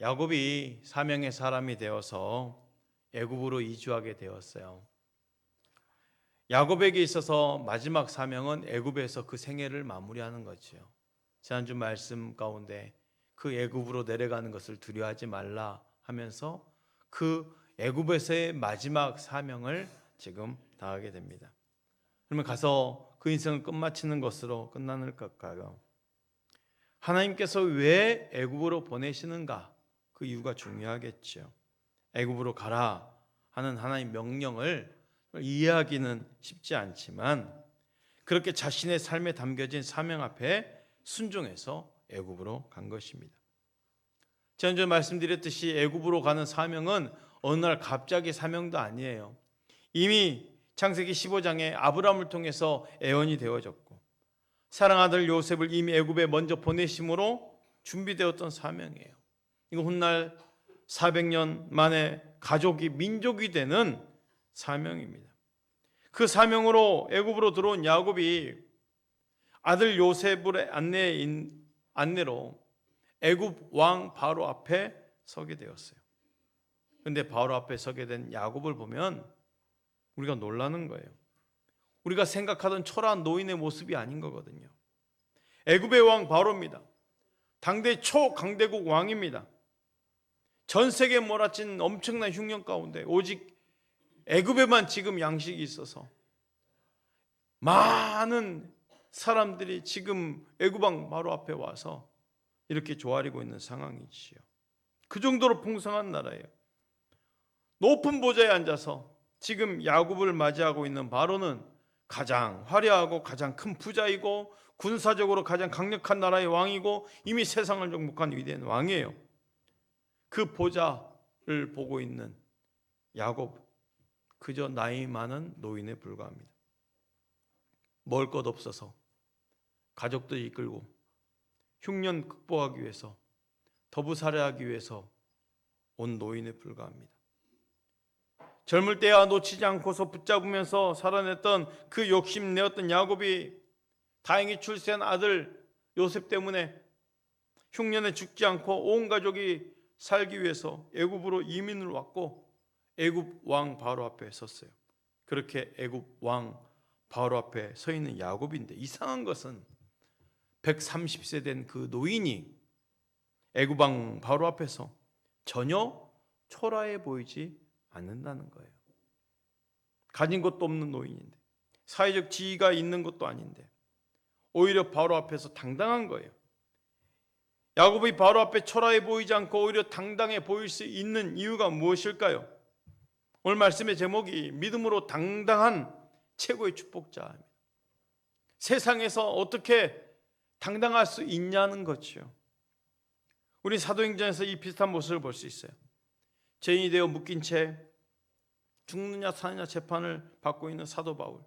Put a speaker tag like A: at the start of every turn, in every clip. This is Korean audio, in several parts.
A: 야곱이 사명의 사람이 되어서 애굽으로 이주하게 되었어요. 야곱에게 있어서 마지막 사명은 애굽에서 그 생애를 마무리하는 거지요. 지난주 말씀 가운데 그 애굽으로 내려가는 것을 두려워하지 말라 하면서 그 애굽에서의 마지막 사명을 지금 다하게 됩니다. 그러면 가서 그 인생을 끝마치는 것으로 끝나는 걸까요? 하나님께서 왜 애굽으로 보내시는가? 그 이유가 중요하겠죠. 애굽으로 가라 하는 하나님 명령을 이해하기는 쉽지 않지만 그렇게 자신의 삶에 담겨진 사명 앞에 순종해서 애굽으로 간 것입니다. 지난주에 말씀드렸듯이 애굽으로 가는 사명은 어느 날 갑자기 사명도 아니에요. 이미 창세기 15장에 아브라함을 통해서 애원이 되어졌고 사랑아들 요셉을 이미 애굽에 먼저 보내심으로 준비되었던 사명이에요. 이거 훗날 400년 만에 가족이 민족이 되는 사명입니다. 그 사명으로 애굽으로 들어온 야곱이 아들 요셉의 안내로 애굽 왕 바로 앞에 서게 되었어요. 그런데 바로 앞에 서게 된 야곱을 보면 우리가 놀라는 거예요. 우리가 생각하던 초라한 노인의 모습이 아닌 거거든요. 애굽의 왕 바로입니다. 당대 초강대국 왕입니다. 전 세계에 몰아친 엄청난 흉년 가운데 오직 애굽에만 지금 양식이 있어서 많은 사람들이 지금 애굽 왕 바로 앞에 와서 이렇게 조아리고 있는 상황이지요. 그 정도로 풍성한 나라예요. 높은 보좌에 앉아서 지금 야곱을 맞이하고 있는 바로는 가장 화려하고 가장 큰 부자이고 군사적으로 가장 강력한 나라의 왕이고 이미 세상을 정복한 위대한 왕이에요. 그 보좌를 보고 있는 야곱, 그저 나이 많은 노인에 불과합니다. 먹을 것 없어서 가족들 이끌고 흉년 극복하기 위해서 더부살해하기 위해서 온 노인에 불과합니다. 젊을 때야 놓치지 않고서 붙잡으면서 살아냈던 그 욕심내었던 야곱이 다행히 출세한 아들 요셉 때문에 흉년에 죽지 않고 온 가족이 살기 위해서 애굽으로 이민을 왔고 애굽 왕 바로 앞에 섰어요. 그렇게 애굽 왕 바로 앞에 서 있는 야곱인데 이상한 것은 130세 된 그 노인이 애굽 왕 바로 앞에서 전혀 초라해 보이지 않는다는 거예요. 가진 것도 없는 노인인데 사회적 지위가 있는 것도 아닌데 오히려 바로 앞에서 당당한 거예요. 야곱이 바로 앞에 초라해 보이지 않고 오히려 당당해 보일 수 있는 이유가 무엇일까요? 오늘 말씀의 제목이 믿음으로 당당한 최고의 축복자입니다. 세상에서 어떻게 당당할 수 있냐는 거죠. 우리 사도행전에서 이 비슷한 모습을 볼 수 있어요. 죄인이 되어 묶인 채 죽느냐 사느냐 재판을 받고 있는 사도 바울.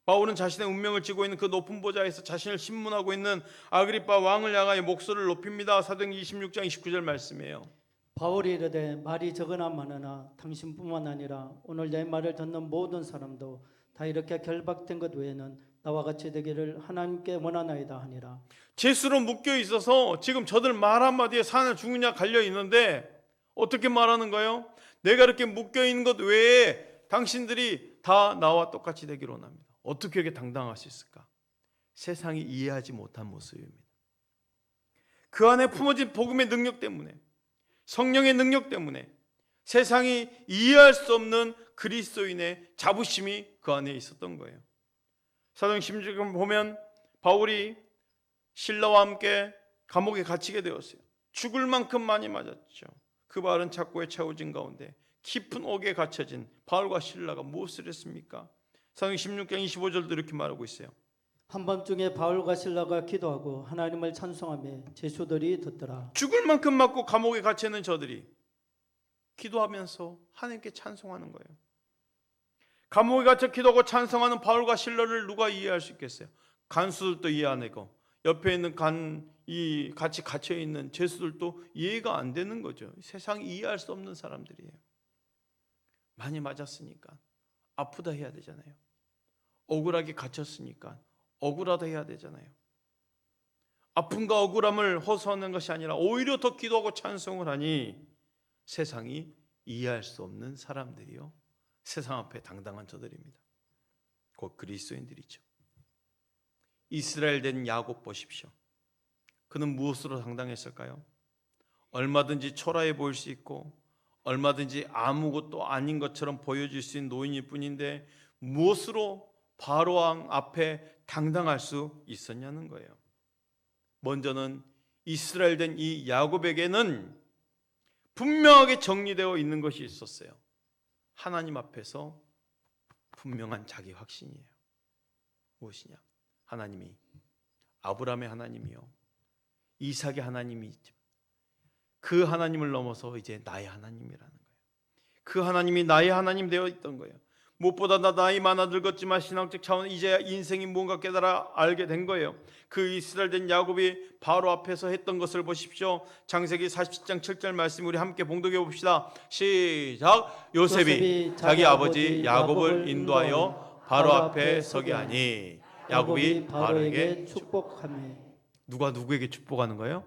A: 바울은 자신의 운명을 쥐고 있는 그 높은 보좌에서 자신을 신문하고 있는 아그리빠 왕을 향하여 목소리를 높입니다. 사도행전 26장 29절 말씀이에요.
B: 바울이 이르되 말이 적으나 많으나 당신뿐만 아니라 오늘 내 말을 듣는 모든 사람도 다 이렇게 결박된 것 외에는 나와 같이 되기를 하나님께 원하나이다 하니라.
A: 죄수로 묶여 있어서 지금 저들 말 한마디에 사느냐 죽느냐 갈려 있는데 어떻게 말하는 거예요? 내가 이렇게 묶여 있는 것 외에 당신들이 다 나와 똑같이 되기를 원합니다. 어떻게 이렇게 당당할 수 있을까? 세상이 이해하지 못한 모습입니다. 그 안에 품어진 복음의 능력 때문에, 성령의 능력 때문에 세상이 이해할 수 없는 그리스도인의 자부심이 그 안에 있었던 거예요. 사도행전 16장 보면 바울이 신라와 함께 감옥에 갇히게 되었어요. 죽을 만큼 많이 맞았죠. 그 바울은 착고에 채워진 가운데 깊은 옥에 갇혀진 바울과 신라가 무엇을 했습니까? 사도행전 16장 25절도 이렇게 말하고 있어요.
B: 한밤중에 바울과 신라가 기도하고 하나님을 찬송하며 제수들이 듣더라.
A: 죽을 만큼 맞고 감옥에 갇혀 있는 저들이 기도하면서 하나님께 찬송하는 거예요. 감옥에 갇혀 기도하고 찬송하는 바울과 신라를 누가 이해할 수 있겠어요? 간수들도 이해 안 하고 옆에 있는 같이 갇혀 있는 죄수들도 이해가 안 되는 거죠. 세상이 이해할 수 없는 사람들이에요. 많이 맞았으니까 아프다 해야 되잖아요. 억울하게 갇혔으니까 억울하다 해야 되잖아요. 아픔과 억울함을 호소하는 것이 아니라 오히려 더 기도하고 찬송을 하니 세상이 이해할 수 없는 사람들이요, 세상 앞에 당당한 저들입니다. 곧 그리스도인들이죠. 이스라엘 된 야곱 보십시오. 그는 무엇으로 당당했을까요? 얼마든지 초라해 보일 수 있고 얼마든지 아무것도 아닌 것처럼 보여질 수 있는 노인일 뿐인데 무엇으로 바로 왕 앞에 당당할 수 있었냐는 거예요. 먼저는 이스라엘 된 이 야곱에게는 분명하게 정리되어 있는 것이 있었어요. 하나님 앞에서 분명한 자기 확신이에요. 무엇이냐? 하나님이 아브라함의 하나님이요, 이삭의 하나님이죠. 그 하나님을 넘어서 이제 나의 하나님이라는 거예요. 그 하나님이 나의 하나님 되어 있던 거예요. 무엇보다 나 나이 많아 늙었지만 신앙적 차원 이제 인생이 무언가 깨달아 알게 된 거예요. 그 이스라엘 된 야곱이 바로 앞에서 했던 것을 보십시오. 창세기 47장 7절 말씀 우리 함께 봉독해 봅시다. 시작. 요셉이 자기 아버지 야곱을 인도하여 바로 앞에 서게 하니 야곱이 바로에게
B: 축복하며.
A: 누가 누구에게 축복하는 거예요?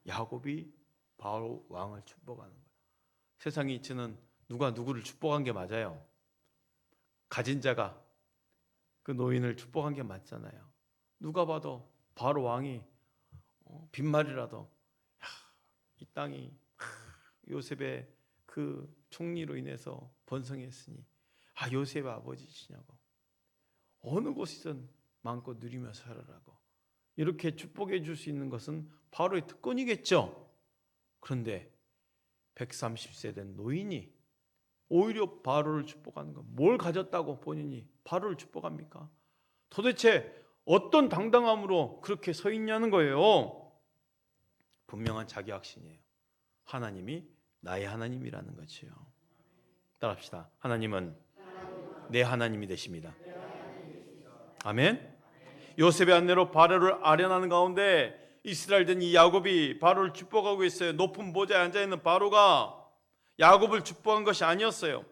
A: 야곱이 바로 왕을 축복하는 거예요. 세상이 이치는 누가 누구를 축복한 게 맞아요. 가진 자가 그 노인을 축복한 게 맞잖아요. 누가 봐도 바로 왕이 빈말이라도 이 땅이 요셉의 그 총리로 인해서 번성했으니 요셉의 아버지시냐고, 어느 곳이든 마음껏 누리며 살아라고 이렇게 축복해 줄 수 있는 것은 바로의 특권이겠죠. 그런데 130세 된 노인이 오히려 바로를 축복하는 거, 뭘 가졌다고 본인이 바로를 축복합니까? 도대체 어떤 당당함으로 그렇게 서 있냐는 거예요. 분명한 자기 확신이에요. 하나님이 나의 하나님이라는 거지요. 따라합시다. 하나님은 내 하나님이 되십니다. 아멘. 요셉의 안내로 바로를 아련하는 가운데 이스라엘 된 이 야곱이 바로를 축복하고 있어요. 높은 보좌에 앉아있는 바로가 야곱을 축복한 것이 아니었어요.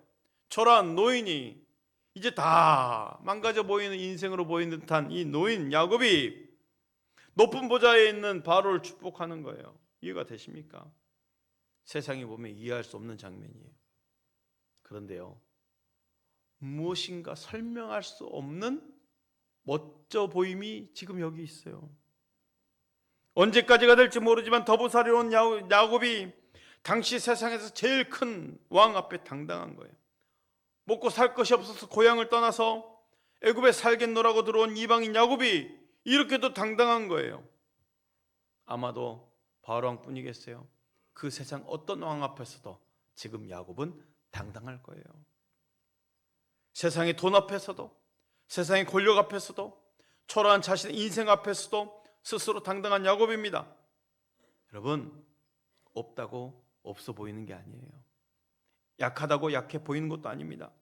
A: 초라한 노인이, 이제 다 망가져 보이는 인생으로 보이는 듯한 이 노인 야곱이 높은 보좌에 있는 바로를 축복하는 거예요. 이해가 되십니까? 세상이 보면 이해할 수 없는 장면이에요. 그런데요, 무엇인가 설명할 수 없는 멋져 보임이 지금 여기 있어요. 언제까지가 될지 모르지만 더부살이온 야곱이 당시 세상에서 제일 큰 왕 앞에 당당한 거예요. 먹고 살 것이 없어서 고향을 떠나서 애굽에 살겠노라고 들어온 이방인 야곱이 이렇게도 당당한 거예요. 아마도 바로 왕뿐이겠어요. 그 세상 어떤 왕 앞에서도 지금 야곱은 당당할 거예요. 세상의 돈 앞에서도, 세상의 권력 앞에서도, 초라한 자신의 인생 앞에서도 스스로 당당한 야곱입니다. 여러분, 없다고 없어 보이는 게 아니에요. 약하다고 약해 보이는 것도 아닙니다.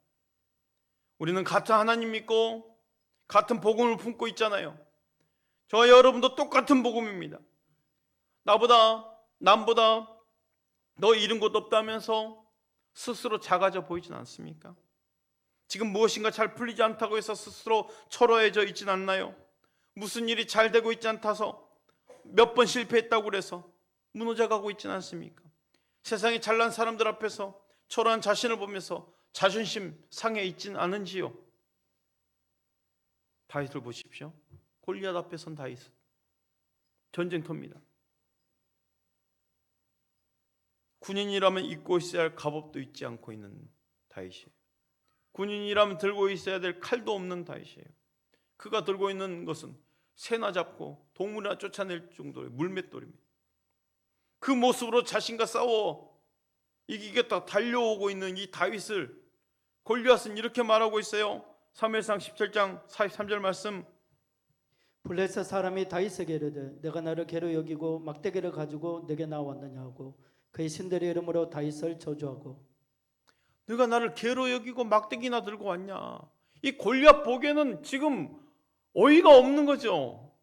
A: 우리는 같은 하나님 믿고 같은 복음을 품고 있잖아요. 저와 여러분도 똑같은 복음입니다. 남보다 너 이런 것도 없다면서 스스로 작아져 보이진 않습니까? 지금 무엇인가 잘 풀리지 않다고 해서 스스로 초라해져 있진 않나요? 무슨 일이 잘 되고 있지 않다서 몇 번 실패했다고 그래서 무너져 가고 있진 않습니까? 세상에 잘난 사람들 앞에서 초라한 자신을 보면서 자존심 상해 있진 않은지요? 다윗을 보십시오. 골리앗 앞에 선 다윗, 전쟁터입니다. 군인이라면 입고 있어야 할 갑옷도 입지 않고 있는 다윗이에요. 군인이라면 들고 있어야 될 칼도 없는 다윗이에요. 그가 들고 있는 것은 새나 잡고 동물이나 쫓아낼 정도의 물맷돌입니다. 그 모습으로 자신과 싸워 이기겠다 달려오고 있는 이 다윗을 골리앗은 이렇게 말하고 있어요. 사무엘상 17장 43절 말씀.
B: 블레셋 사람이 다윗에게 이르되 내가 나를 괴로 여기고 막대기를 가지고 내게 나왔느냐 하고 그의 신들의 이름으로 다윗을 저주하고.
A: 네가 나를 괴로 여기고 막대기나 들고 왔냐. 이 골리앗 보기에는 지금 어이가 없는 거죠.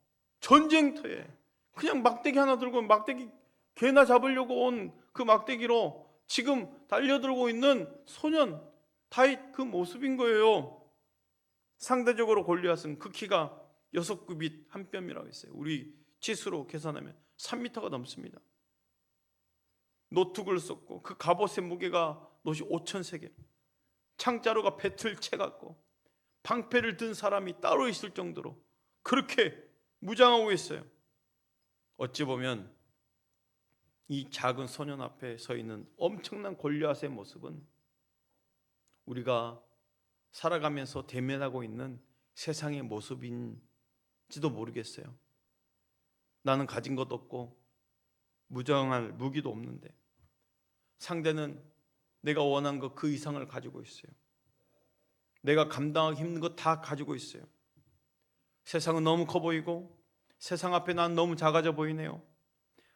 A: 전쟁터에 그냥 막대기 하나 들고, 막대기 개나 잡으려고 온 그 막대기로 지금 달려들고 있는 소년 다윗 그 모습인 거예요. 상대적으로 골리앗은 그 키가 6규빗 한 뼘이라고 했어요. 우리 지수로 계산하면 3m가 넘습니다. 노툭을 썼고 그 갑옷의 무게가 노시 5,000세겔, 창자루가 배틀 채갖고 방패를 든 사람이 따로 있을 정도로 그렇게 무장하고 있어요. 어찌 보면 이 작은 소년 앞에 서 있는 엄청난 골리앗의 모습은 우리가 살아가면서 대면하고 있는 세상의 모습인지도 모르겠어요. 나는 가진 것도 없고 무장할 무기도 없는데 상대는 내가 원한 것 그 이상을 가지고 있어요. 내가 감당하기 힘든 것 다 가지고 있어요. 세상은 너무 커 보이고 세상 앞에 난 너무 작아져 보이네요.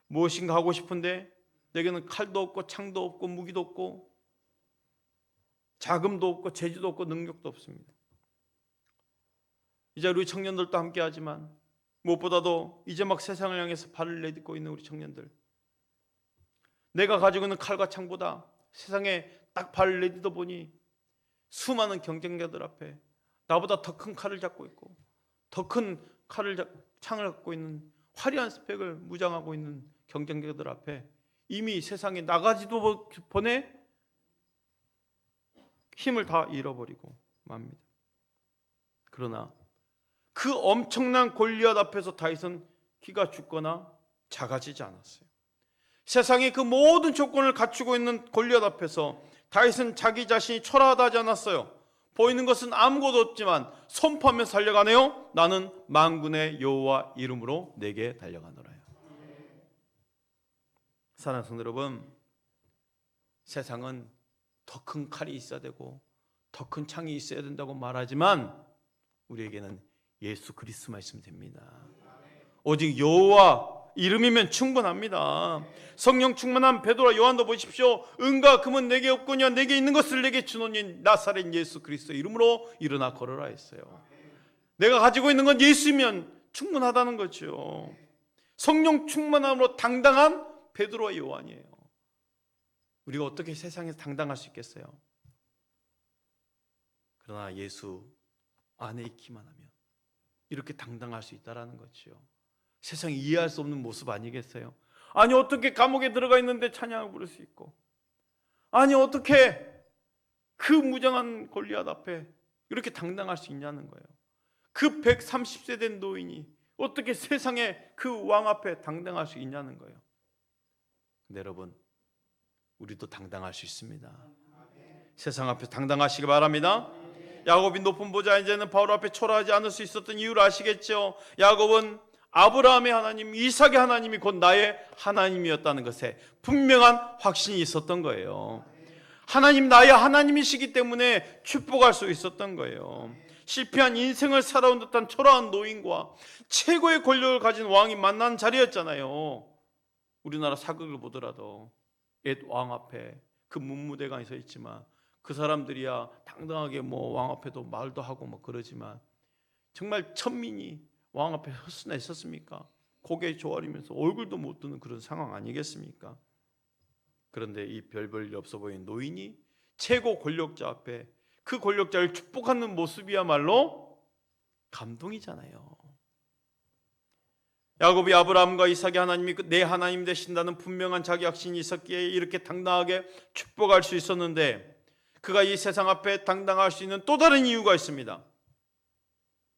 A: 무엇인가 하고 싶은데 내게는 칼도 없고 창도 없고 무기도 없고 자금도 없고 재주도 없고 능력도 없습니다. 이제 우리 청년들도 함께 하지만 무엇보다도 이제 막 세상을 향해서 발을 내딛고 있는 우리 청년들, 내가 가지고 있는 칼과 창보다 세상에 딱 발을 내딛어 보니 수많은 경쟁자들 앞에 나보다 더 큰 칼을 잡고 있고 더 큰 창을 갖고 있는 화려한 스펙을 무장하고 있는 경쟁자들 앞에 이미 세상에 나가지도 보내 힘을 다 잃어버리고 맙니다. 그러나 그 엄청난 골리앗 앞에서 다윗은 키가 죽거나 작아지지 않았어요. 세상의 그 모든 조건을 갖추고 있는 골리앗 앞에서 다윗은 자기 자신이 초라하다 하지 않았어요. 보이는 것은 아무것도 없지만 선포하며 달려가네요. 나는 만군의 여호와 이름으로 내게 달려가노라요. 사랑하는 성도 여러분, 세상은 더 큰 칼이 있어야 되고 더 큰 창이 있어야 된다고 말하지만 우리에게는 예수 그리스도만 있으면 됩니다. 오직 여호와 이름이면 충분합니다. 성령 충만한 베드로와 요한도 보십시오. 은과 금은 내게 없거니와 내게 있는 것을 내게 주노니 나사렛 예수 그리스도 이름으로 일어나 걸어라 했어요. 내가 가지고 있는 건 예수면 충분하다는 거죠. 성령 충만함으로 당당한 베드로와 요한이에요. 우리가 어떻게 세상에서 당당할 수 있겠어요? 그러나 예수 안에 있기만 하면 이렇게 당당할 수 있다는 거죠. 세상이 이해할 수 없는 모습 아니겠어요? 아니 어떻게 감옥에 들어가 있는데 찬양을 부를 수 있고, 아니 어떻게 그 무장한 골리앗 앞에 이렇게 당당할 수 있냐는 거예요. 그 130세 된 노인이 어떻게 세상에 그 왕 앞에 당당할 수 있냐는 거예요. 근데 여러분, 우리도 당당할 수 있습니다. 세상 앞에 당당하시기 바랍니다. 야곱이 높은 보좌 이제는 바울 앞에 초라하지 않을 수 있었던 이유를 아시겠죠? 야곱은 아브라함의 하나님, 이삭의 하나님이 곧 나의 하나님이었다는 것에 분명한 확신이 있었던 거예요. 하나님 나의 하나님이시기 때문에 축복할 수 있었던 거예요. 실패한 인생을 살아온 듯한 초라한 노인과 최고의 권력을 가진 왕이 만난 자리였잖아요. 우리나라 사극을 보더라도 옛 왕 앞에 그 문무대가 서 있지만 그 사람들이야 당당하게 뭐 왕 앞에도 말도 하고 뭐 그러지만 정말 천민이 왕 앞에 헛수나 있었습니까? 고개 조아리면서 얼굴도 못 드는 그런 상황 아니겠습니까? 그런데 이 별볼일 없어 보이는 노인이 최고 권력자 앞에 그 권력자를 축복하는 모습이야말로 감동이잖아요. 야곱이 아브라함과 이삭의 하나님이 내 하나님 되신다는 분명한 자기 확신이 있었기에 이렇게 당당하게 축복할 수 있었는데, 그가 이 세상 앞에 당당할 수 있는 또 다른 이유가 있습니다.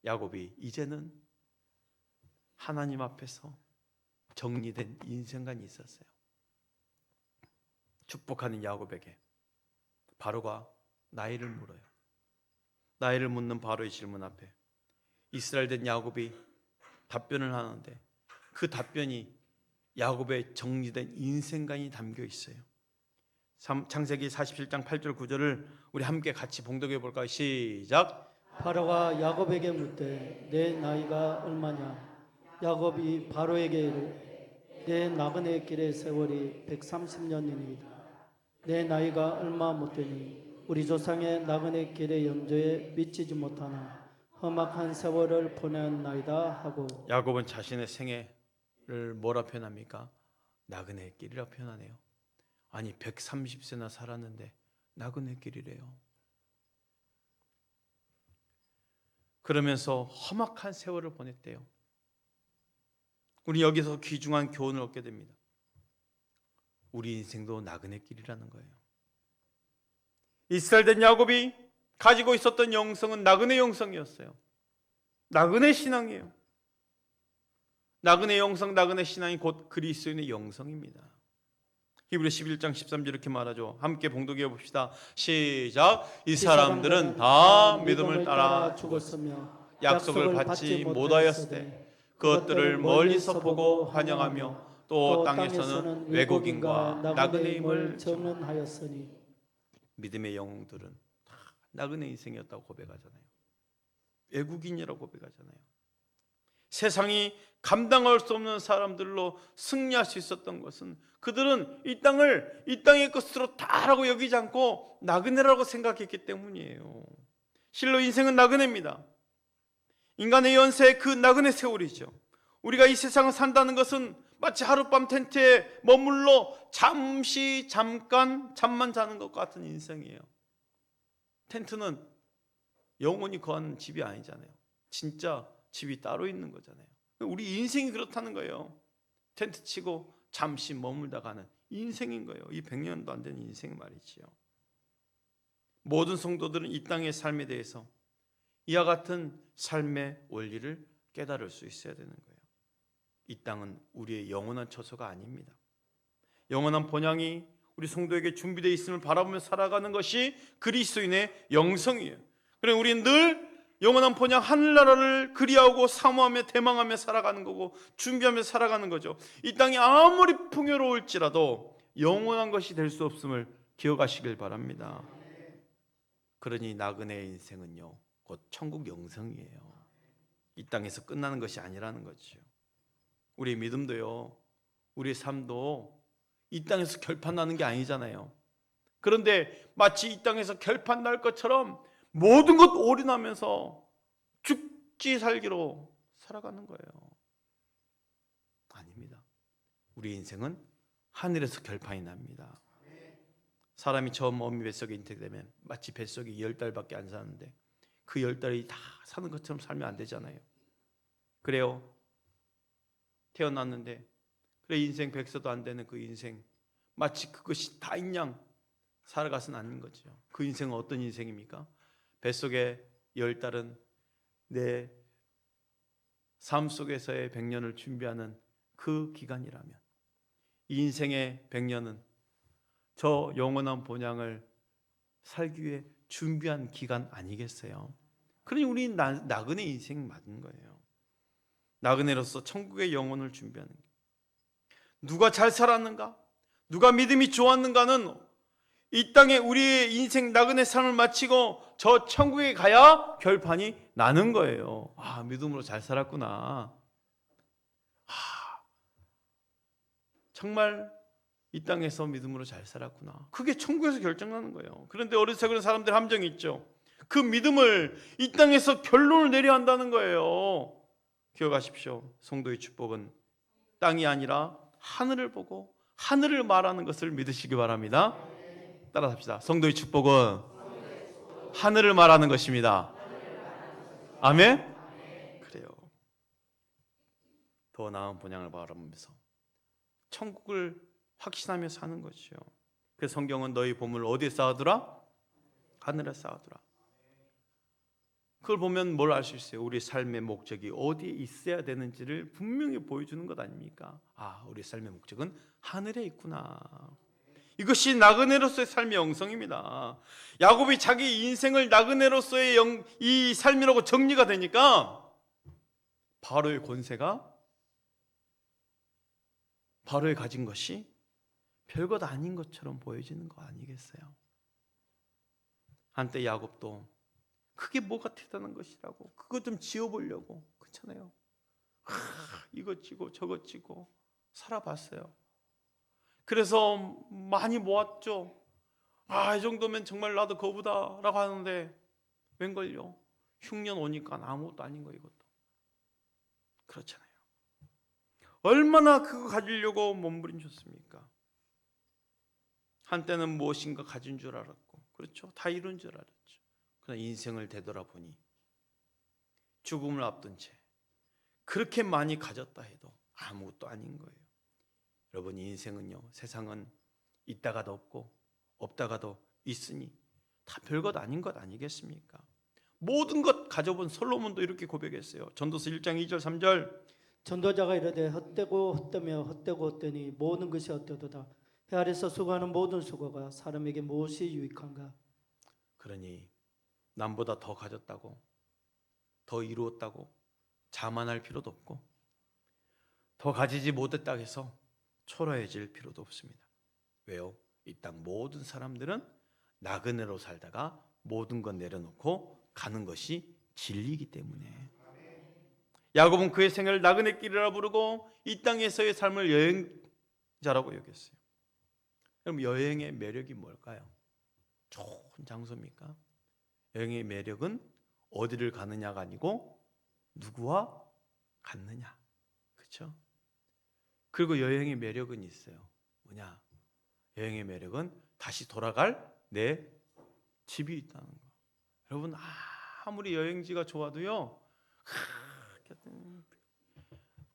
A: 야곱이 이제는 하나님 앞에서 정리된 인생관이 있었어요. 축복하는 야곱에게 바로가 나이를 물어요. 나이를 묻는 바로의 질문 앞에 이스라엘 된 야곱이 답변을 하는데 그 답변이 야곱의 정리된 인생관이 담겨 있어요. 창세기 47장 8절 9절을 우리 함께 같이 봉독해 볼까요? 시작.
B: 바로가 야곱에게 묻되 내 나이가 얼마냐? 야곱이 바로에게 이르되 내 나그네 길의 세월이 130년이니이다. 내 나이가 얼마 못되니 우리 조상의 나그네 길의 염조에 미치지 못하나 험악한 세월을 보냈나이다 하고. 야곱은
A: 자신의 생애를 뭐라 표현합니까? 나그네 길이라 표현하네요. 아니 130세나 살았는데 나그네 길이래요. 그러면서 험악한 세월을 보냈대요. 우리 여기서 귀중한 교훈을 얻게 됩니다. 우리 인생도 나그네 길이라는 거예요. 이스라엘된 야곱이 가지고 있었던 영성은 나그네 영성이었어요. 나그네 신앙이에요. 나그네 영성, 나그네 신앙이 곧 그리스도인의 영성입니다. 히브리서 11장 13절 이렇게 말하죠. 함께 봉독해 봅시다. 시작. 이 사람들은 다 믿음을 따라 죽었으며 약속을 받지 못하였을 때 그것들을 멀리서 보고 환영하며 또 땅에서는 외국인과 나그네임을
B: 증언하였으니.
A: 믿음의 영웅들은 다 나그네 인생이었다고 고백하잖아요. 외국인이라고 고백하잖아요. 세상이 감당할 수 없는 사람들로 승리할 수 있었던 것은 그들은 이 땅의 것으로 다라고 여기지 않고 나그네라고 생각했기 때문이에요. 실로 인생은 나그네입니다. 인간의 연세의 그 나그네 세월이죠. 우리가 이 세상을 산다는 것은 마치 하룻밤 텐트에 머물러 잠깐 잠만 자는 것 같은 인생이에요. 텐트는 영원히 거하는 집이 아니잖아요. 진짜 집이 따로 있는 거잖아요. 우리 인생이 그렇다는 거예요. 텐트 치고 잠시 머물다 가는 인생인 거예요. 이 100년도 안 되는 인생 말이지요. 모든 성도들은 이 땅의 삶에 대해서 이와 같은 삶의 원리를 깨달을 수 있어야 되는 거예요. 이 땅은 우리의 영원한 처소가 아닙니다. 영원한 본향이 우리 성도에게 준비되어 있음을 바라보며 살아가는 것이 그리스도인의 영성이에요. 그래서 우리는 늘 영원한 본향 하늘나라를 그리하고 사모하며 대망하며 살아가는 거고 준비하며 살아가는 거죠. 이 땅이 아무리 풍요로울지라도 영원한 것이 될 수 없음을 기억하시길 바랍니다. 그러니 나그네의 인생은요 곧 천국 영성이에요. 이 땅에서 끝나는 것이 아니라는 거죠. 우리의 믿음도요, 우리의 삶도 이 땅에서 결판 나는 게 아니잖아요. 그런데 마치 이 땅에서 결판 날 것처럼 모든 것 올인하면서 죽지 살기로 살아가는 거예요. 아닙니다. 우리 인생은 하늘에서 결판이 납니다. 사람이 처음 어미 뱃속에 잉태되면 마치 뱃속에 10달밖에 안 사는데 그 10달이 다 사는 것처럼 살면 안 되잖아요. 그래요. 태어났는데 그래 인생 100세도 안 되는 그 인생 마치 그것이 다인 양 살아가서는 않는 거죠. 그 인생은 어떤 인생입니까? 뱃속에 10달은 내 삶 속에서의 100년을 준비하는 그 기간이라면 이 인생의 100년은 저 영원한 본향을 살기 위해 준비한 기간 아니겠어요? 그러니 우리 나그네 인생 맞는 거예요. 나그네로서 천국의 영혼을 준비하는 게. 누가 잘 살았는가? 누가 믿음이 좋았는가는 이 땅에 우리의 인생 나그네 삶을 마치고 저 천국에 가야 결판이 나는 거예요. 아, 믿음으로 잘 살았구나. 아, 정말 이 땅에서 믿음으로 잘 살았구나. 그게 천국에서 결정나는 거예요. 그런데 어리석은 사람들 함정이 있죠. 그 믿음을 이 땅에서 결론을 내려야 한다는 거예요. 기억하십시오. 성도의 축복은 땅이 아니라 하늘을 보고 하늘을 말하는 것을 믿으시기 바랍니다. 따라합시다. 성도의 축복은 하늘을 말하는 것입니다. 아멘? 그래요. 더 나은 본향을 바라보면서 천국을 확신하며 사는 것이요. 그 성경은 너희 보물을 어디에 쌓아두라? 하늘에 쌓아두라. 그걸 보면 뭘 알 수 있어요? 우리 삶의 목적이 어디에 있어야 되는지를 분명히 보여주는 것 아닙니까? 아, 우리 삶의 목적은 하늘에 있구나. 이것이 나그네로서의 삶의 영성입니다. 야곱이 자기 인생을 나그네로서의 이 삶이라고 정리가 되니까 바로의 권세가 바로의 가진 것이 별것 아닌 것처럼 보여지는 거 아니겠어요? 한때 야곱도 그게 뭐가 대단한 것이라고 그것 좀 지어보려고 그렇잖아요. 이것 찌고 저것 찌고 살아봤어요. 그래서 많이 모았죠. 이 정도면 정말 나도 거부다라고 하는데 웬걸요? 흉년 오니까 아무것도 아닌 거 이것도. 그렇잖아요. 얼마나 그거 가지려고 몸부림쳤습니까? 한때는 무엇인가 가진 줄 알았고, 그렇죠? 다 이룬 줄 알았죠. 그러나 인생을 되돌아보니 죽음을 앞둔 채 그렇게 많이 가졌다 해도 아무것도 아닌 거예요. 여러분, 인생은요, 세상은 있다가도 없고 없다가도 있으니 다 별것 아닌 것 아니겠습니까? 모든 것 가져본 솔로몬도 이렇게 고백했어요. 전도서 1장 2절 3절.
B: 전도자가 이르되 헛되고 헛되며 헛되고 헛되니 모든 것이 헛되도다. 해 아래서 수고하는 모든 수고가 사람에게 무엇이 유익한가?
A: 그러니 남보다 더 가졌다고, 더 이루었다고 자만할 필요도 없고, 더 가지지 못했다고 해서 초라해질 필요도 없습니다. 왜요? 이 땅 모든 사람들은 나그네로 살다가 모든 건 내려놓고 가는 것이 진리이기 때문에, 야곱은 그의 생애를 나그네 길이라 부르고 이 땅에서의 삶을 여행자라고 여겼어요. 그럼 여행의 매력이 뭘까요? 좋은 장소입니까? 여행의 매력은 어디를 가느냐가 아니고 누구와 갔느냐, 그렇죠? 그리고 여행의 매력은 있어요. 뭐냐? 여행의 매력은 다시 돌아갈 내 집이 있다는 거. 여러분, 아무리 여행지가 좋아도요,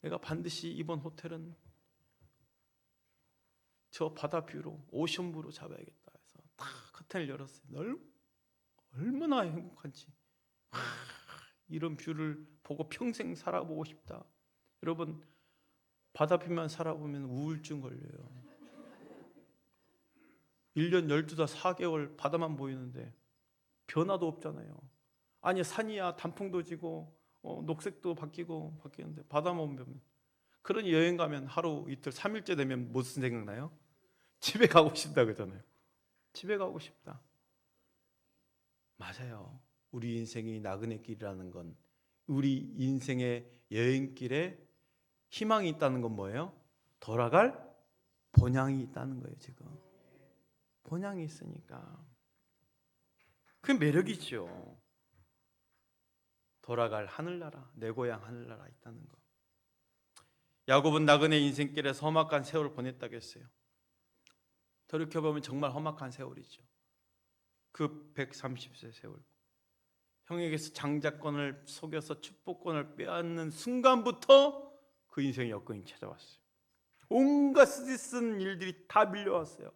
A: 내가 반드시 이번 호텔은 저 바다 뷰로, 오션뷰로 잡아야겠다 해서 딱 커튼을 열었어요. 얼마나 행복한지, 이런 뷰를 보고 평생 살아보고 싶다. 여러분, 바다 뷰만 살아보면 우울증 걸려요. 1년 12달 4개월 바다만 보이는데 변화도 없잖아요. 아니, 산이야 단풍도 지고 녹색도 바뀌는데 바다만 보면, 그런 여행 가면 하루 이틀 3일째 되면 무슨 생각나요? 집에 가고 싶다 그러잖아요. 집에 가고 싶다. 맞아요. 우리 인생이 나그네 길이라는 건, 우리 인생의 여행길에 희망이 있다는 건 뭐예요? 돌아갈 본향이 있다는 거예요. 지금 본향이 있으니까 그 매력이죠. 돌아갈 하늘나라, 내 고향 하늘나라 있다는 거. 야곱은 나그네 인생길에서 험악한 세월을 보냈다고 했어요. 돌이켜보면 정말 험악한 세월이죠. 그 130세 세월, 형에게서 장자권을 속여서 축복권을 빼앗는 순간부터 그 인생의 여건이 찾아왔어요. 온갖 쓰디쓴 일들이 다 밀려왔어요.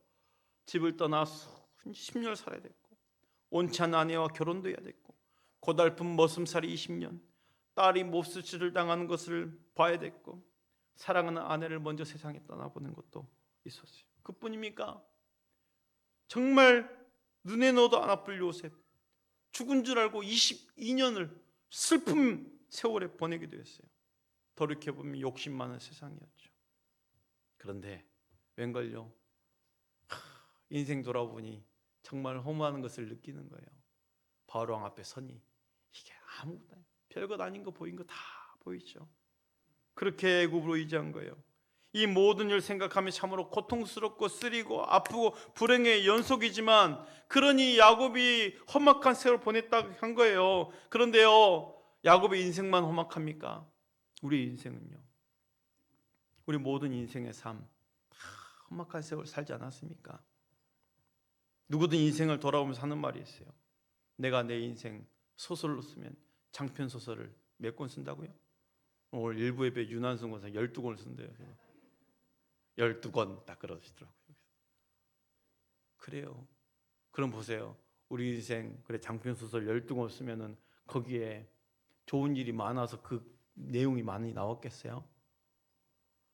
A: 집을 떠나 10년 살아야 됐고, 온치 않은 아내와 결혼도 해야 됐고, 고달픈 머슴살이 20년, 딸이 몹쓸짓을 당하는 것을 봐야 됐고, 사랑하는 아내를 먼저 세상에 떠나보는 것도 있었어요. 그뿐입니까? 정말 눈에 넣어도 안 아플 요셉, 죽은 줄 알고 22년을 슬픔 세월에 보내기도 했어요. 돌이켜보면 욕심 많은 세상이었죠. 그런데 웬걸요, 인생 돌아보니 정말 허무한 것을 느끼는 거예요. 바로왕 앞에 서니 이게 아무것도 아니에요. 별것 아닌 거 보인 거 다 보이죠. 그렇게 애굽으로 이제한 거예요. 이 모든 일 생각하면 참으로 고통스럽고 쓰리고 아프고 불행의 연속이지만, 그러니 야곱이 험악한 세월을 보냈다고 한 거예요. 그런데요, 야곱의 인생만 험악합니까? 우리 인생은요, 우리 모든 인생의 삶 험악한 세월 살지 않았습니까? 누구든 인생을 돌아보면서 하는 말이 있어요. 내가 내 인생 소설로 쓰면 장편 소설을 몇 권 쓴다고요? 오늘 일부 예배 윤한승 권사 12권을 쓴대요. 12권 딱 그러시더라고요. 그래요. 그럼 보세요. 우리 인생 그래 장편 소설 12권 쓰면은 거기에 좋은 일이 많아서 그 내용이 많이 나왔겠어요?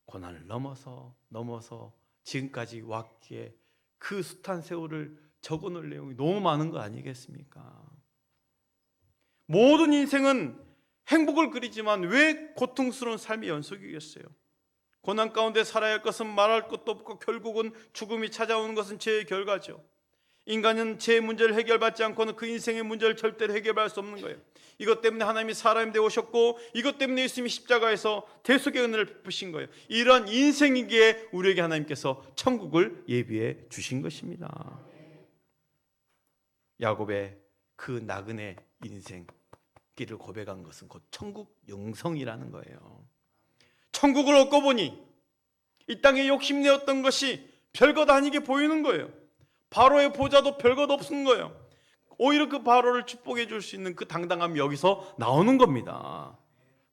A: 고난을 넘어서 지금까지 왔기에 그 숱한 세월을 적어놓을 내용이 너무 많은 거 아니겠습니까? 모든 인생은 행복을 그리지만 왜 고통스러운 삶의 연속이겠어요? 고난 가운데 살아야 할 것은 말할 것도 없고 결국은 죽음이 찾아오는 것은 죄의 결과죠. 인간은 죄의 문제를 해결받지 않고는 그 인생의 문제를 절대로 해결할 수 없는 거예요. 이것 때문에 하나님이 사람이 되어 오셨고, 이것 때문에 예수님이 십자가에서 대속의 은혜를 베푸신 거예요. 이런 인생이기에 우리에게 하나님께서 천국을 예비해 주신 것입니다. 야곱의 그 나그네 인생 길을 고백한 것은 곧 천국 영성이라는 거예요. 천국을 얻고 보니 이 땅에 욕심내었던 것이 별것 아니게 보이는 거예요. 바로의 보좌도 별것 없는 거예요. 오히려 그 바로를 축복해 줄 수 있는 그 당당함이 여기서 나오는 겁니다.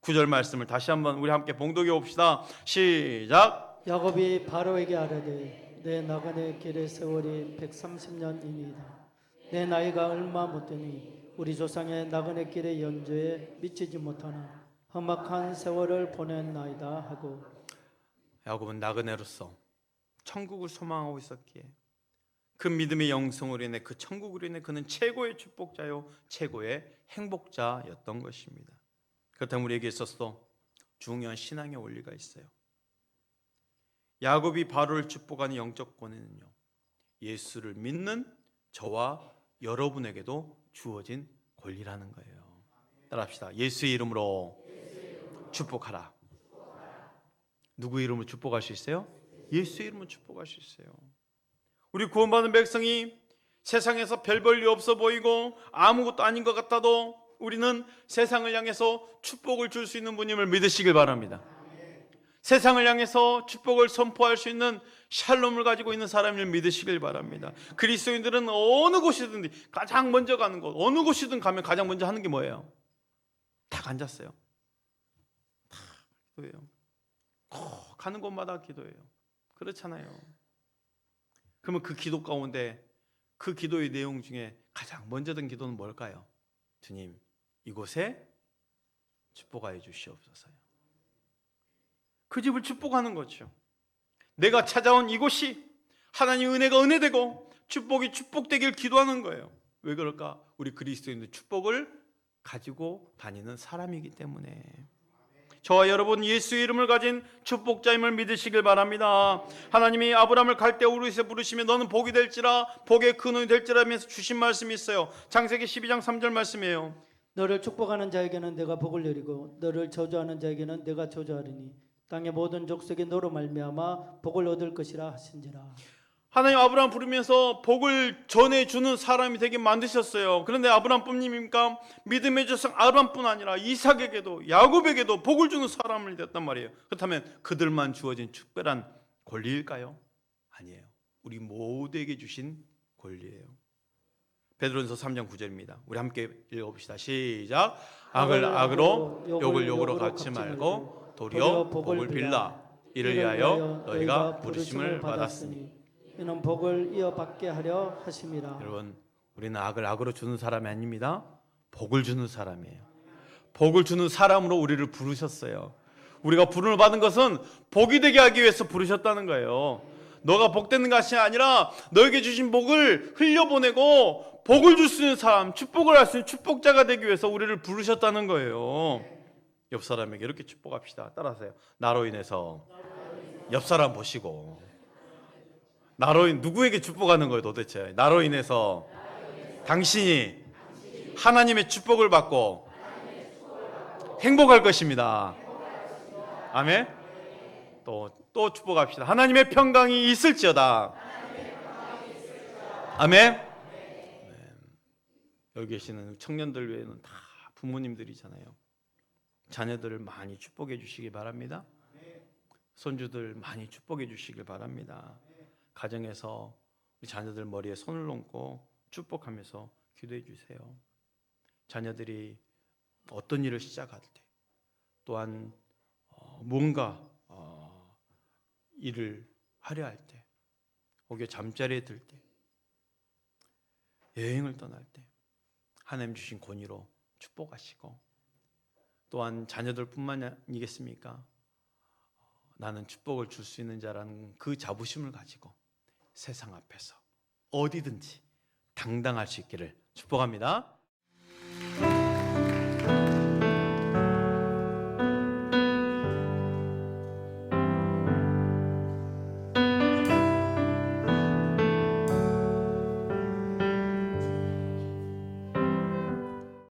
A: 9절 말씀을 다시 한번 우리 함께 봉독해 봅시다. 시작.
B: 야곱이 바로에게 아뢰되 내 나그네 길의 세월이 130년이니이다. 내 나이가 얼마 못되니 우리 조상의 나그네 길의 연조에 미치지 못하나 험악한 세월을 보냈나이다 하고.
A: 야곱은 나그네로서 천국을 소망하고 있었기에 그 믿음의 영성으로 인해 그 천국으로 인해 그는 최고의 축복자요 최고의 행복자였던 것입니다. 그렇다면 우리에게 있어서 중요한 신앙의 원리가 있어요. 야곱이 바로를 축복하는 영적 권위는요, 예수를 믿는 저와 여러분에게도 주어진 권리라는 거예요. 따라합시다. 예수의 이름으로 축복하라. 누구 이름으로 축복할 수 있어요? 예수의 이름으로 축복할 수 있어요. 우리 구원받은 백성이 세상에서 별 볼일 없어 보이고 아무것도 아닌 것 같아도 우리는 세상을 향해서 축복을 줄 수 있는 분임을 믿으시길 바랍니다. 세상을 향해서 축복을 선포할 수 있는 샬롬을 가지고 있는 사람을 믿으시길 바랍니다. 그리스도인들은 어느 곳이든 가장 먼저 가는 곳, 어느 곳이든 가면 가장 먼저 하는 게 뭐예요? 딱 앉았어요. 다 기도해요. 가는 곳마다 기도해요. 그렇잖아요. 그러면 그 기도 가운데 그 기도의 내용 중에 가장 먼저 든 기도는 뭘까요? 주님, 이곳에 축복하여 주시옵소서요. 그 집을 축복하는 거죠. 내가 찾아온 이곳이 하나님 은혜가 은혜되고 축복이 축복되길 기도하는 거예요. 왜 그럴까? 우리 그리스도인들 축복을 가지고 다니는 사람이기 때문에. 저와 여러분 예수의 이름을 가진 축복자임을 믿으시길 바랍니다. 하나님이 아브라함을 갈대 우르에서 부르시며 너는 복이 될지라 복의 근원이 될지라 하면서 주신 말씀이 있어요. 창세기 12장 3절 말씀이에요.
B: 너를 축복하는 자에게는 내가 복을 내리고 너를 저주하는 자에게는 내가 저주하리니 땅의 모든 족속이 너로 말미암아 복을 얻을 것이라 하신지라.
A: 하나님 아브라함 부르면서 복을 전해주는 사람이 되게 만드셨어요. 그런데 아브라함뿐입니까? 믿음의 조상 아브라함뿐 아니라 이삭에게도 야곱에게도 복을 주는 사람이 됐단 말이에요. 그렇다면 그들만 주어진 특별한 권리일까요? 아니에요. 우리 모두에게 주신 권리예요. 베드로전서 3장 9절입니다. 우리 함께 읽어봅시다. 시작. 악을 악으로 욕을 욕으로 갚지 말고 도리어 복을 빌라. 이를 위하여 너희가 부르심을 받았으니
B: 이는 복을 이어받게 하려 하심이라.
A: 여러분, 우리는 악을 악으로 주는 사람이 아닙니다. 복을 주는 사람이에요. 복을 주는 사람으로 우리를 부르셨어요. 우리가 부름을 받은 것은 복이 되게 하기 위해서 부르셨다는 거예요. 너가 복되는 것이 아니라 너에게 주신 복을 흘려보내고 복을 줄 수 있는 사람, 축복을 할 수 있는 축복자가 되기 위해서 우리를 부르셨다는 거예요. 옆 사람에게 이렇게 축복합시다. 따라하세요. 나로 인해서 옆 사람 보시고, 누구에게 축복하는 거예요 도대체? 나로 인해서 당신이 하나님의 축복을 받고 행복할 것입니다. 아멘. 또 축복합시다. 하나님의 평강이 있을지어다. 아멘. 여기 계시는 청년들 외에는 다 부모님들이잖아요. 자녀들을 많이 축복해 주시기 바랍니다. 손주들 많이 축복해 주시길 바랍니다. 가정에서 우리 자녀들 머리에 손을 얹고 축복하면서 기도해 주세요. 자녀들이 어떤 일을 시작할 때, 또한 뭔가 일을 하려 할 때, 혹여 잠자리에 들 때, 여행을 떠날 때 하나님 주신 권위로 축복하시고, 또한 자녀들뿐만 아니겠습니까? 나는 축복을 줄 수 있는 자라는 그 자부심을 가지고 세상 앞에서 어디든지 당당할 수 있기를 축복합니다.